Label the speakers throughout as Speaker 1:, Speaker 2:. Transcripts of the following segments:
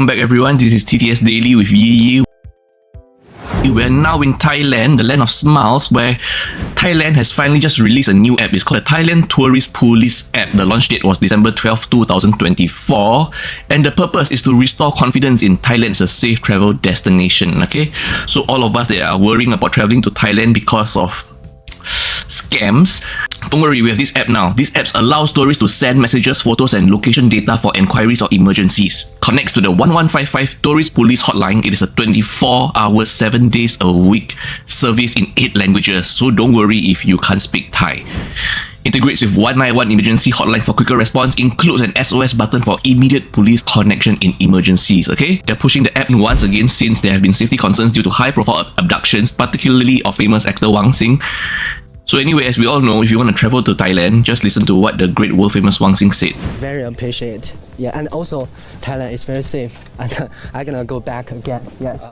Speaker 1: Welcome back everyone, this is TTS Daily with Yi. We're now in Thailand, the land of smiles, where Thailand has finally just released a new app. It's called the Thailand Tourist Police app. The launch date was December 12, 2024, and the purpose is to restore confidence in Thailand as a safe travel destination. Okay, so all of us that are worrying about traveling to Thailand because of scams, don't worry, we have this app now. This app allows tourists to send messages, photos and location data for enquiries or emergencies. Connects to the 1155 Tourist Police hotline. It is a 24 hours, 7 days a week service in 8 languages, so don't worry if you can't speak Thai. Integrates with 191 emergency hotline for quicker response, includes an SOS button for immediate police connection in emergencies. Okay, they're pushing the app once again since there have been safety concerns due to high profile abductions, particularly of famous actor Wang Xing. So anyway, as we all know, if you want to travel to Thailand, just listen to what the great world famous Wang Xing said.
Speaker 2: Very appreciate. Yeah, and also Thailand is very safe and I'm gonna go back again. Yes.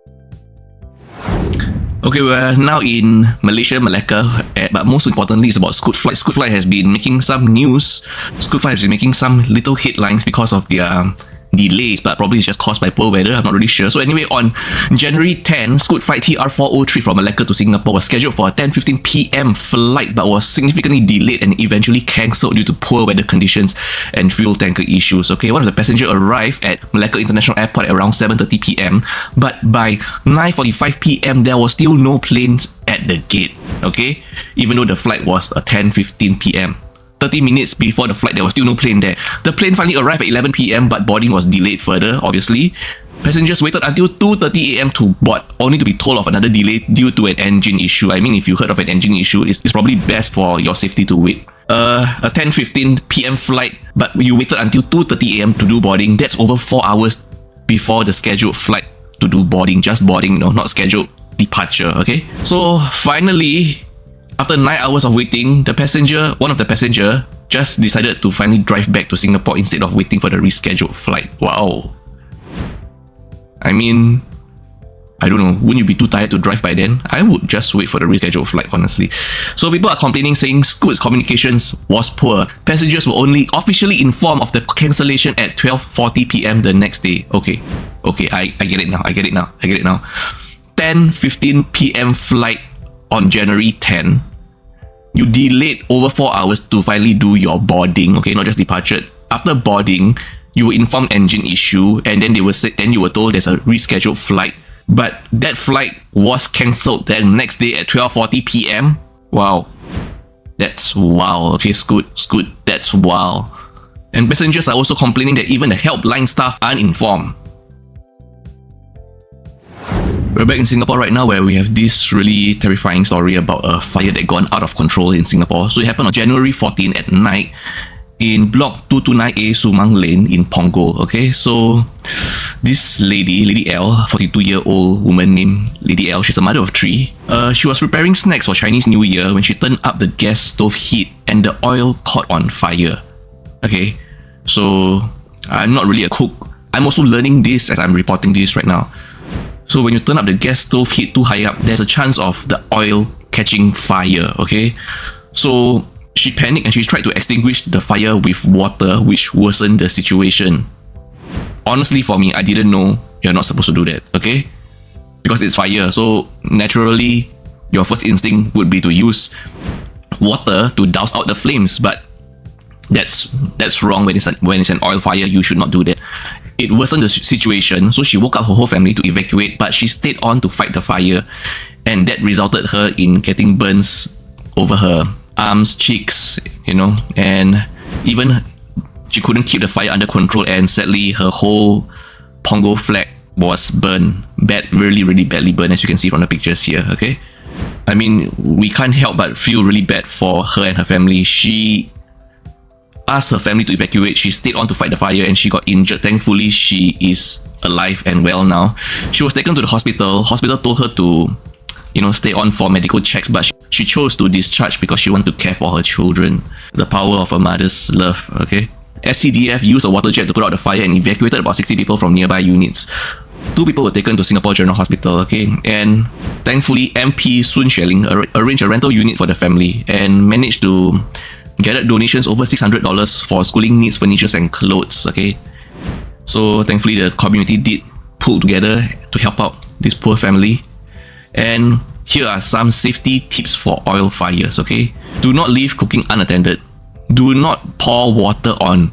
Speaker 1: Okay, we're now in Malaysia, Melaka, but most importantly, it's about Scoot Flight. Scoot Flight has been making some news. Scoot Flight has been making some little headlines because of their delays, but probably it's just caused by poor weather, I'm not really sure. So anyway, on January 10, Scoot Flight TR403 from Melaka to Singapore was scheduled for a 10:15 p.m. flight, but was significantly delayed and eventually cancelled due to poor weather conditions and fuel tanker issues. Okay, one of the passengers arrived at Melaka International Airport at around 7:30 p.m, but by 9:45 p.m, there was still no planes at the gate. Okay, even though the flight was a 10:15 p.m. 30 minutes before the flight, there was still no plane there. The plane finally arrived at 11 p.m, but boarding was delayed further, obviously. Passengers waited until 2:30 a.m. to board, only to be told of another delay due to an engine issue. I mean, if you heard of an engine issue, it's probably best for your safety to wait. A 10:15 p.m. flight, but you waited until 2:30 a.m. to do boarding. That's over 4 hours before the scheduled flight to do boarding. Just boarding, not scheduled departure, okay? So finally, after 9 hours of waiting, one of the passenger just decided to finally drive back to Singapore instead of waiting for the rescheduled flight. Wow. I mean, I don't know, wouldn't you be too tired to drive by then? I would just wait for the rescheduled flight, honestly. So people are complaining, saying Scoot's communications was poor. Passengers were only officially informed of the cancellation at 12:40 p.m. the next day. Okay, I get it now. 10:15 p.m. flight on January 10. You delayed over 4 hours to finally do your boarding, okay, not just departure. After boarding, you were informed engine issue, and then you were told there's a rescheduled flight. But that flight was cancelled the next day at 12:40 p.m. Wow. That's wow. Okay, Scoot, that's wow. And passengers are also complaining that even the helpline staff aren't informed. We're back in Singapore right now, where we have this really terrifying story about a fire that gone out of control in Singapore. So it happened on January 14 at night in block 229A Sumang Lane in Punggol. Okay, so this Lady L, 42-year-old woman named Lady L, she's a mother of 3. She was preparing snacks for Chinese New Year when she turned up the gas stove heat and the oil caught on fire. Okay, so I'm not really a cook. I'm also learning this as I'm reporting this right now. So when you turn up the gas stove heat too high up, there's a chance of the oil catching fire, okay? So she panicked and she tried to extinguish the fire with water, which worsened the situation. Honestly, for me, I didn't know you're not supposed to do that, okay? Because it's fire, so naturally, your first instinct would be to use water to douse out the flames, but that's wrong. When it's an oil fire, you should not do that. It worsened the situation, so she woke up her whole family to evacuate, but she stayed on to fight the fire, and that resulted her in getting burns over her arms, cheeks, and even she couldn't keep the fire under control, and sadly her whole Punggol flag was burned, really badly burned, as you can see from the pictures here, okay? I mean, we can't help but feel really bad for her and her family. She asked her family to evacuate. She stayed on to fight the fire and she got injured. Thankfully, she is alive and well now. She was taken to the hospital. Hospital told her to, stay on for medical checks, but she chose to discharge because she wanted to care for her children. The power of a mother's love, okay? SCDF used a water jet to put out the fire and evacuated about 60 people from nearby units. 2 people were taken to Singapore General Hospital, okay? And thankfully, MP Sun Xueling arranged a rental unit for the family and managed to gathered donations over $600 for schooling needs, furniture and clothes, okay? So thankfully the community did pull together to help out this poor family. And here are some safety tips for oil fires, okay? Do not leave cooking unattended. Do not pour water on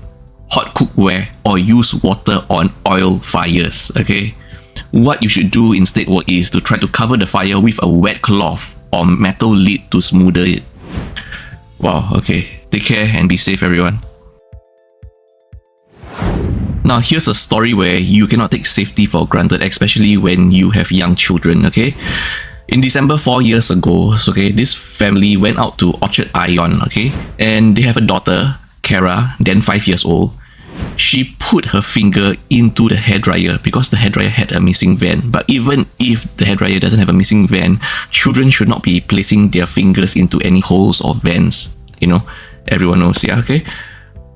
Speaker 1: hot cookware or use water on oil fires, okay? What you should do instead is to try to cover the fire with a wet cloth or metal lid to smoother it. Wow, okay. Take care and be safe, everyone. Now, here's a story where you cannot take safety for granted, especially when you have young children, okay? In December 4 years ago, okay, this family went out to Orchard Ion, okay? And they have a daughter, Kara, then 5 years old. She put her finger into the hairdryer because the hairdryer had a missing vent. But even if the hairdryer doesn't have a missing vent, children should not be placing their fingers into any holes or vents. You know, everyone knows, yeah, okay?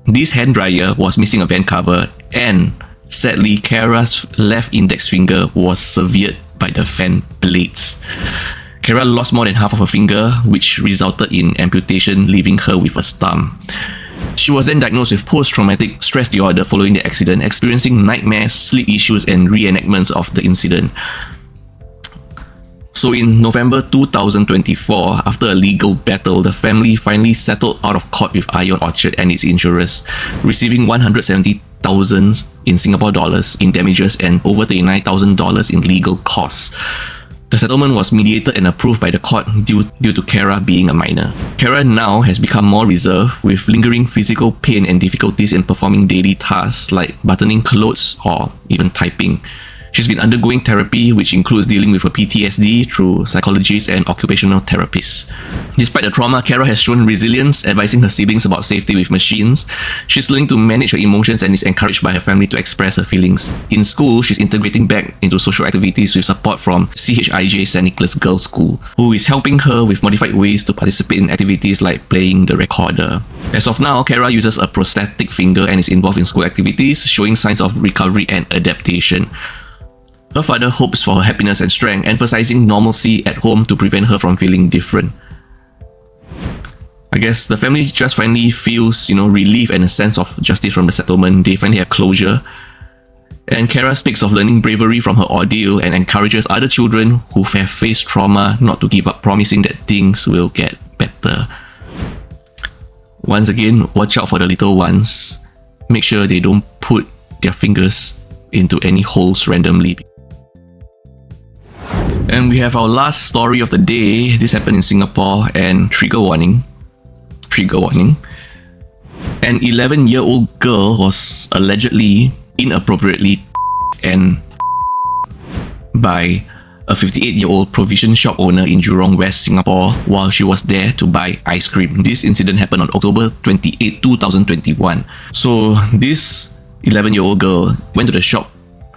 Speaker 1: This hairdryer was missing a vent cover, and sadly, Kara's left index finger was severed by the fan blades. Kara lost more than half of her finger, which resulted in amputation, leaving her with a stump. She was then diagnosed with post-traumatic stress disorder following the accident, experiencing nightmares, sleep issues, and reenactments of the incident. So in November 2024, after a legal battle, the family finally settled out of court with Ion Orchard and its insurers, receiving 170,000 in Singapore dollars in damages and over $39,000 in legal costs. The settlement was mediated and approved by the court due to Kara being a minor. Kara now has become more reserved, with lingering physical pain and difficulties in performing daily tasks like buttoning clothes or even typing. She's been undergoing therapy, which includes dealing with her PTSD through psychologists and occupational therapists. Despite the trauma, Kara has shown resilience, advising her siblings about safety with machines. She's learning to manage her emotions and is encouraged by her family to express her feelings. In school, she's integrating back into social activities with support from CHIJ St. Nicholas Girls' School, who is helping her with modified ways to participate in activities like playing the recorder. As of now, Kara uses a prosthetic finger and is involved in school activities, showing signs of recovery and adaptation. Her father hopes for her happiness and strength, emphasizing normalcy at home to prevent her from feeling different. I guess the family just finally feels, relief and a sense of justice from the settlement. They finally have closure. And Kara speaks of learning bravery from her ordeal and encourages other children who have faced trauma not to give up, promising that things will get better. Once again, watch out for the little ones. Make sure they don't put their fingers into any holes randomly. And we have our last story of the day. This happened in Singapore, and trigger warning. An 11-year-old girl was allegedly inappropriately and by a 58-year-old provision shop owner in Jurong, West Singapore, while she was there to buy ice cream. This incident happened on October 28, 2021. So this 11-year-old girl went to the shop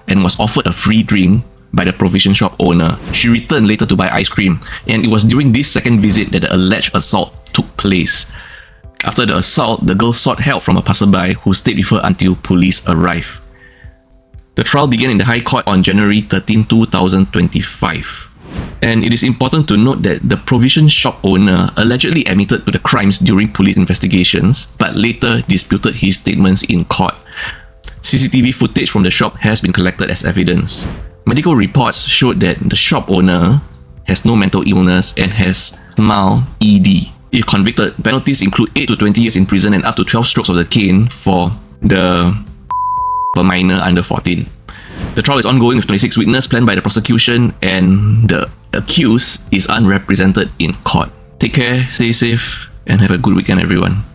Speaker 1: and was offered a free drink by the provision shop owner. She returned later to buy ice cream, and it was during this second visit that the alleged assault took place. After the assault, the girl sought help from a passerby who stayed with her until police arrived. The trial began in the High Court on January 13, 2025. And it is important to note that the provision shop owner allegedly admitted to the crimes during police investigations, but later disputed his statements in court. CCTV footage from the shop has been collected as evidence. Medical reports showed that the shop owner has no mental illness and has mild ED. If convicted, penalties include 8 to 20 years in prison and up to 12 strokes of the cane for a minor under 14. The trial is ongoing with 26 witnesses planned by the prosecution, and the accused is unrepresented in court. Take care, stay safe, and have a good weekend, everyone.